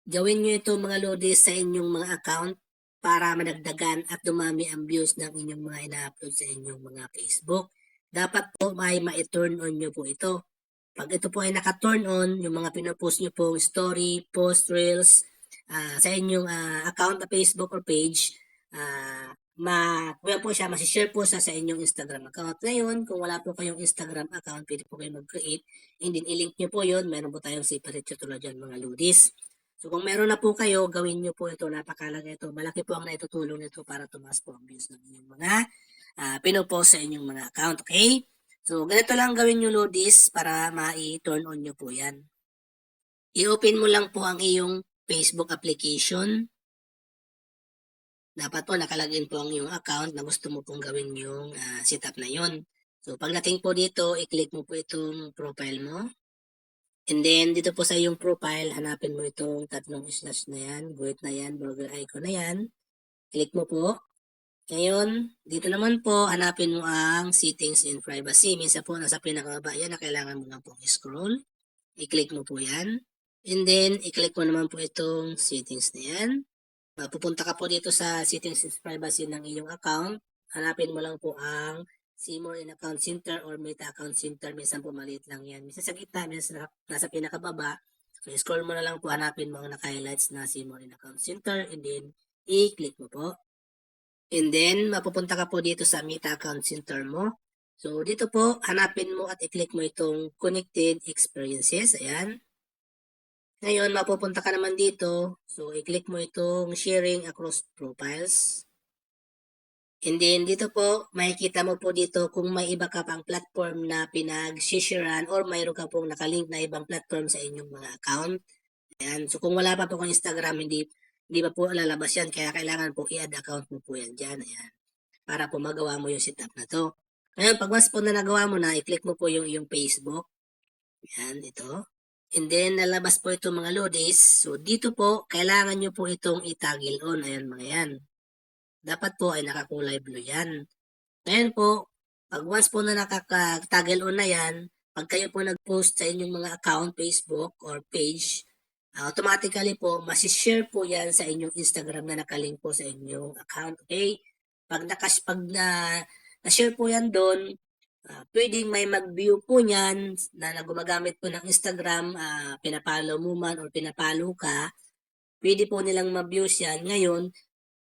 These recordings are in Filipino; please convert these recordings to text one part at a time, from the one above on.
Gawin nyo ito mga lodi sa inyong mga account para madagdagan at dumami ang views ng inyong mga ina-upload sa inyong mga Facebook. Dapat po may ma-turn on nyo po ito. Pag ito po ay naka-turn on, yung mga pinopost nyo po, story, post, reels, sa inyong account na Facebook or page, po siya, masishare po sa inyong Instagram account. Ngayon, kung wala po kayong Instagram account, pwede po kayo mag-create, and then i-link nyo po yun, meron po tayong separate tutorial dyan mga ludis. So kung meron na po kayo, gawin nyo po ito, napakalaga ito. Malaki po ang naitutulong nito para tumaas po ang views ng inyong mga pinopost sa inyong mga account, okay? So ganito lang gawin nyo Lodis para ma-turn on nyo po yan. I-open mo lang po ang iyong Facebook application. Dapat po nakalagin po ang iyong account na gusto mo pong gawin yung setup na yon. So pagdating po dito, i-click mo po itong profile mo. And then, dito po sa iyong profile, hanapin mo itong tatlong slash na yan, guhit na yan, burger icon na yan. Click mo po. Ngayon, dito naman po, hanapin mo ang settings and privacy. Minsan po, nasa pinakababa yan na kailangan mo lang pong scroll. I-click mo po yan. And then, i-click mo naman po itong settings na yan. Pupunta ka po dito sa settings and privacy ng iyong account. Hanapin mo lang po ang See More in Account Center or Meta Account Center. Minsan po maliit lang yan. Minsan sa gitna, minsan nasa pinakababa. So, scroll mo na lang po, hanapin mo ang naka-highlights na See More in Account Center. And then, i-click mo po. And then, mapupunta ka po dito sa Meta Account Center mo. So, dito po, hanapin mo at i-click mo itong Connected Experiences. Ayan. Ngayon, mapupunta ka naman dito. So, i-click mo itong Sharing Across Profiles. And then, dito po, makikita mo po dito kung may iba ka pang platform na pinag-sharean or mayroon ka pong nakalink na ibang platform sa inyong mga account. Ayan. So, kung wala pa po kung Instagram, hindi pa po lalabas yan. Kaya kailangan po i-add account mo po yan dyan. Ayan. Para po magawa mo yung setup na to. Ngayon, pag once po na nagawa mo na, i-click mo po yung Facebook. Ayan, ito. And then, nalabas po ito mga lodis. So, dito po, kailangan nyo po itong itagil on. Ayan, mga yan. Dapat po ay nakakulay blue yan. Ngayon po, pag once po na nakaka-toggle on na yan, pag kayo po nag-post sa inyong mga account, Facebook or page, automatically po, masishare po yan sa inyong Instagram na nakalink po sa inyong account. Okay? Pag na-share po yan doon, pwedeng may mag-view po niyan na gumagamit po ng Instagram, pinapalo mo man or pinapalo ka, pwede po nilang ma-views yan. Ngayon,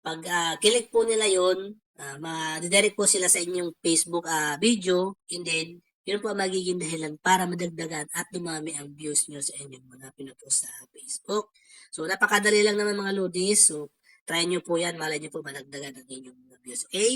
pag click po nila yun, ma-direct po sila sa inyong Facebook video, and then, yun po ang magiging dahilan para madagdagan at dumami ang views nyo sa inyong mga pinapost sa Facebook. So, napakadali lang naman mga lodis. So, try nyo po yan. Malay nyo po madagdagan ang inyong mga views. Okay?